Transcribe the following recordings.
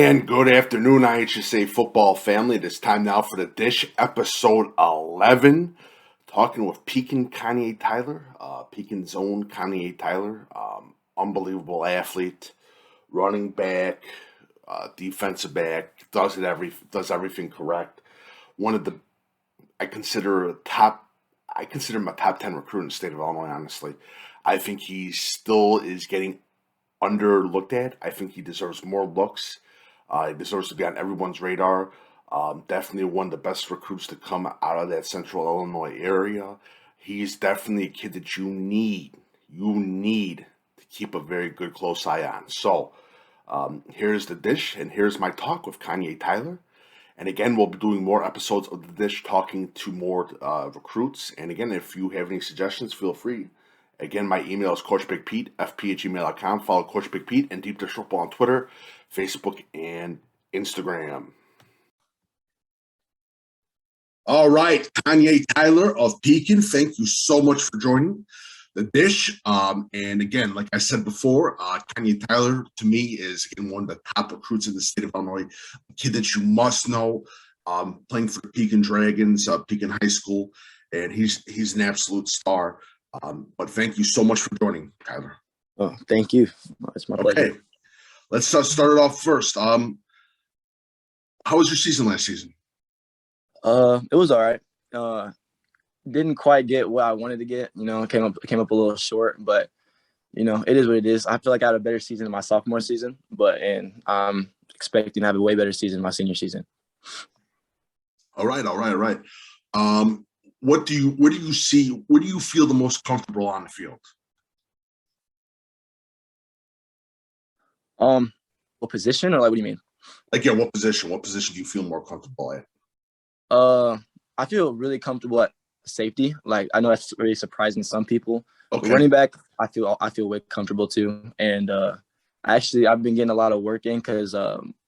And good afternoon, IHSA football family. It is time now for the Dish, episode 11. Talking with Pekin Kanye Tyler, Pekin's own Kanye Tyler. Unbelievable athlete, running back, defensive back, does everything correct. One of the, I consider him a top 10 recruit in the state of Illinois, honestly. I think he still is getting underlooked at. I think he deserves more looks. He deserves to be on everyone's radar. Definitely one of the best recruits to come out of that central Illinois area. He's definitely a kid that you need to keep a very good close eye on. So here's the Dish, and here's my talk with Kanye Tyler. And again, we'll be doing more episodes of the Dish, talking to more recruits. And again, if you have any suggestions, feel free. Again, my email is CoachBigPete, fp@gmail.com. Follow Coach Big Pete and Deep Dish Football on Twitter, Facebook, and Instagram. All right, Kanye Tyler of Pekin, thank you so much for joining the Dish. And again, like I said before, Kanye Tyler, to me, is one of the top recruits in the state of Illinois, a kid that you must know, playing for the Pekin Dragons, Pekin High School, and he's an absolute star. But thank you so much for joining, Tyler. Oh, thank you. It's my pleasure. Okay, let's start it off first. How was your season last season? It was all right. Didn't quite get what I wanted to get. Came up a little short, but it is what it is. I feel like I had a better season in my sophomore season, and I'm expecting to have a way better season in my senior season. All right. Where do you feel the most comfortable on the field? What position, or what do you mean? What position? What position do you feel more comfortable at? I feel really comfortable at safety. I know that's really surprising to some people. Okay. Running back, I feel way comfortable too. And actually, I've been getting a lot of work in because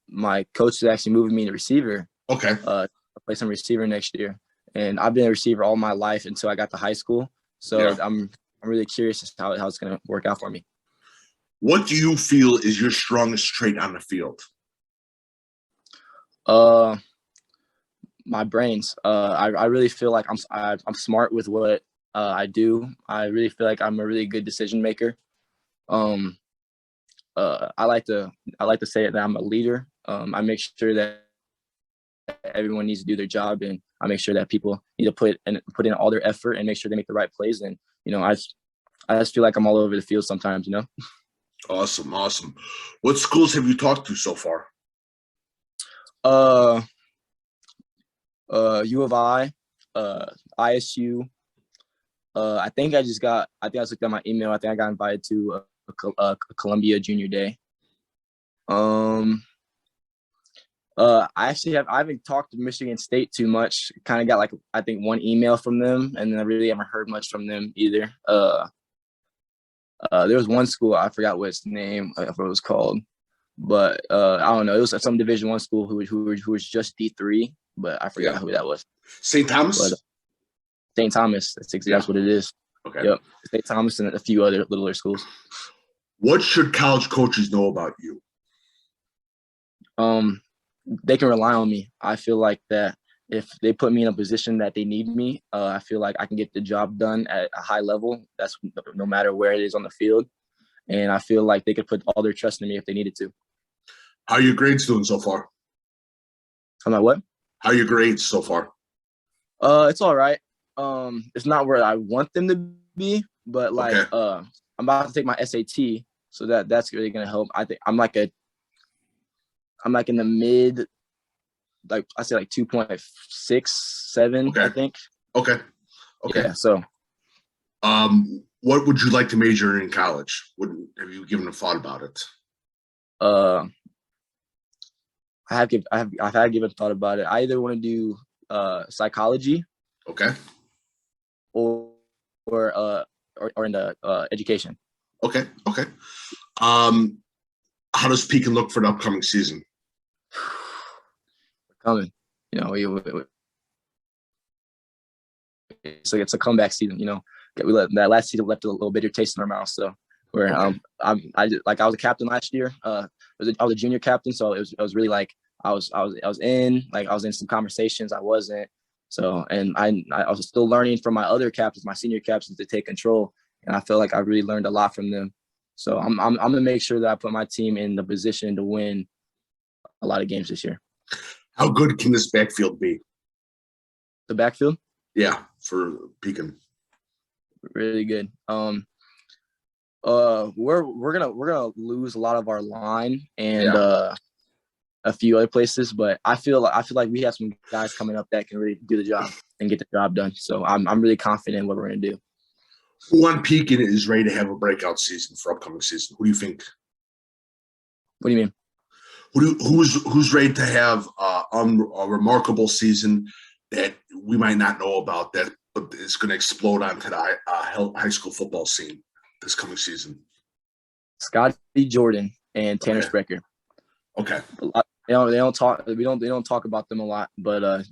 my coach is actually moving me to receiver. Okay. To play some receiver next year. And I've been a receiver all my life until I got to high school. So yeah. I'm really curious as to how it's going to work out for me. What do you feel is your strongest trait on the field? My brains. I really feel like I'm smart with what I do. I really feel like I'm a really good decision maker. I like to say that I'm a leader. I make sure that everyone needs to do their job, and I make sure that people need to put in all their effort and make sure they make the right plays. And I just feel like I'm all over the field sometimes. Awesome. What schools have you talked to so far? U of I, ISU. I think I just looked at my email. I think I got invited to a Columbia Junior Day. I haven't talked to Michigan State too much. Kind of got I think one email from them, and then I really haven't heard much from them either. There was one school, I forgot what its name, what it was called, but I don't know. It was some Division I school who was just D3, but I forgot who that was. St. Thomas. St. Thomas. That's what it is. Okay. Yep. St. Thomas and a few other littler schools. What should college coaches know about you? They can rely on me. I feel like that if they put me in a position that they need me, I feel like I can get the job done at a high level. That's no matter where it is on the field. And I feel like they could put all their trust in me if they needed to. How are your grades doing so far? I'm like, what? How are your grades so far? It's all right. It's not where I want them to be, but okay. I'm about to take my SAT, so that's really gonna help. I think I'm in the mid, I say 2.67, okay. I think. Okay. Yeah. So, what would you like to major in college? Have you given a thought about it? I've had given thought about it. I either want to do psychology. Okay. Or in the education. Okay. How does Pekin look for the upcoming season? We're coming. It's a comeback season. That last season left a little bitter taste in our mouth. So I was a captain last year. It I was a junior captain, so it was really like I was in some conversations. I wasn't. So, and I was still learning from my other captains, my senior captains, to take control. And I feel like I really learned a lot from them. So I'm gonna make sure that I put my team in the position to win a lot of games this year. How good can this backfield be? The backfield? Yeah, for Pekin. Really good. We're gonna lose a lot of our line and a few other places, but I feel like we have some guys coming up that can really do the job and get the job done. So I'm really confident in what we're gonna do. Who on Pekin is ready to have a breakout season for upcoming season? Who do you think? What do you mean? Who's ready to have a remarkable season that we might not know about, that but it's going to explode onto the high school football scene this coming season? Scotty Jordan and Tanner Sprecher. Okay. They don't talk about them a lot, but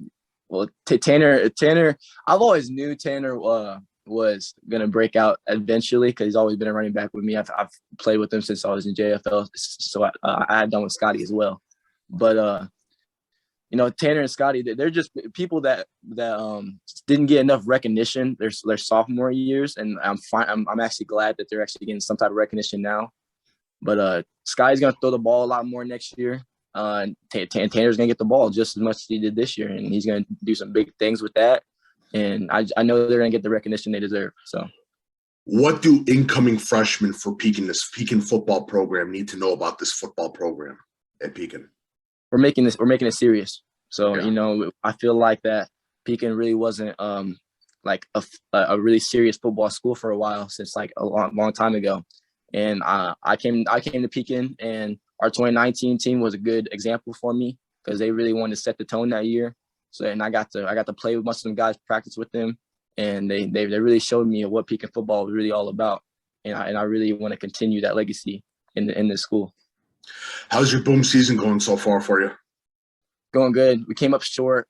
Tanner, I've always knew Tanner was gonna break out eventually because he's always been a running back with me. I've played with him since I was in JFL, so I had done with Scotty as well. But Tanner and Scotty, they're just people that didn't get enough recognition their sophomore years, and I'm actually glad that they're actually getting some type of recognition now. But Scotty's gonna throw the ball a lot more next year. Tanner's gonna get the ball just as much as he did this year, and he's gonna do some big things with that. And I know they're gonna get the recognition they deserve. So, what do incoming freshmen for this Pekin football program need to know about this football program at Pekin? We're making it serious. So I feel like that Pekin really wasn't like a really serious football school for a while, since like a long time ago. And I came to Pekin, and our 2019 team was a good example for me because they really wanted to set the tone that year. So, and I got to play with most of them guys, practice with them, and they really showed me what Pekin football was really all about. And I really want to continue that legacy in this school. How's your boom season going so far for you? Going good. We came up short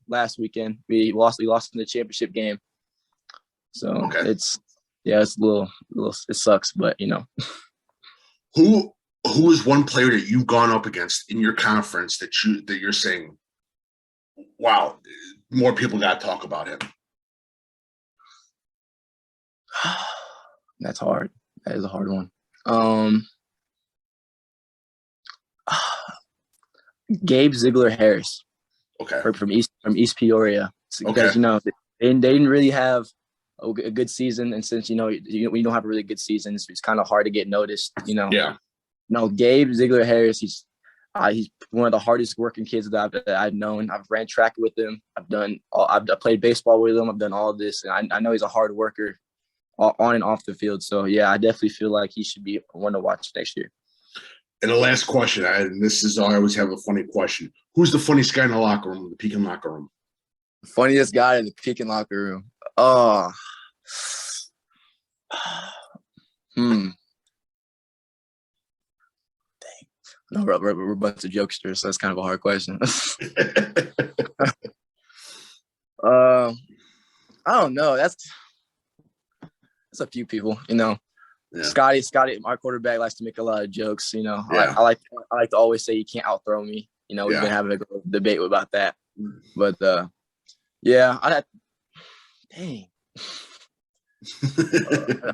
last weekend. We lost in the championship game. So it's a little it sucks, but Who is one player that you've gone up against in your conference that you're saying, wow, more people got to talk about him? That's hard. That is a hard one. Gabe Ziegler-Harris. Okay. From East Peoria. Because they didn't really have a good season, and since we don't have a really good season, it's kind of hard to get noticed. Yeah. No, Gabe Ziegler-Harris. He's one of the hardest working kids that I've known. I've ran track with him. I've played baseball with him. I've done all of this, and I know he's a hard worker on and off the field. So yeah, I definitely feel like he should be one to watch next year. And the last question, I always have a funny question. Who's the funniest guy in the locker room, the Pekin locker room? Funniest guy in the Pekin locker room. Oh. Dang. No, we're a bunch of jokesters, so that's kind of a hard question. I don't know. That's a few people, Yeah. Scotty, our quarterback, likes to make a lot of jokes. Yeah. I like to always say you can't outthrow me. We've been having a debate about that. But dang.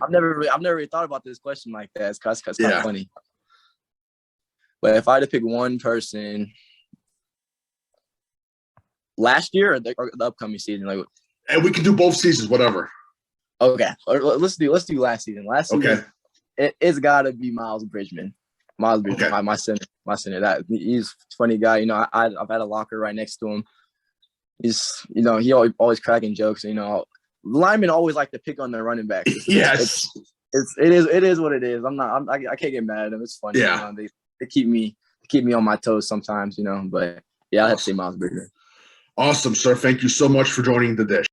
I've never really thought about this question like that. It's kind of funny. But if I had to pick one person, last year or the upcoming season, and we can do both seasons, whatever. Okay, let's do last season. Last season, it's got to be Miles Bridgman. My center. That he's a funny guy. I've had a locker right next to him. He's he always cracking jokes. Linemen always like to pick on their running backs. Yes, it is what it is. I can't get mad at them. It's funny. Yeah. They keep me on my toes sometimes. But yeah, I have to say Miles Bridgman. Awesome, sir. Thank you so much for joining the Dish.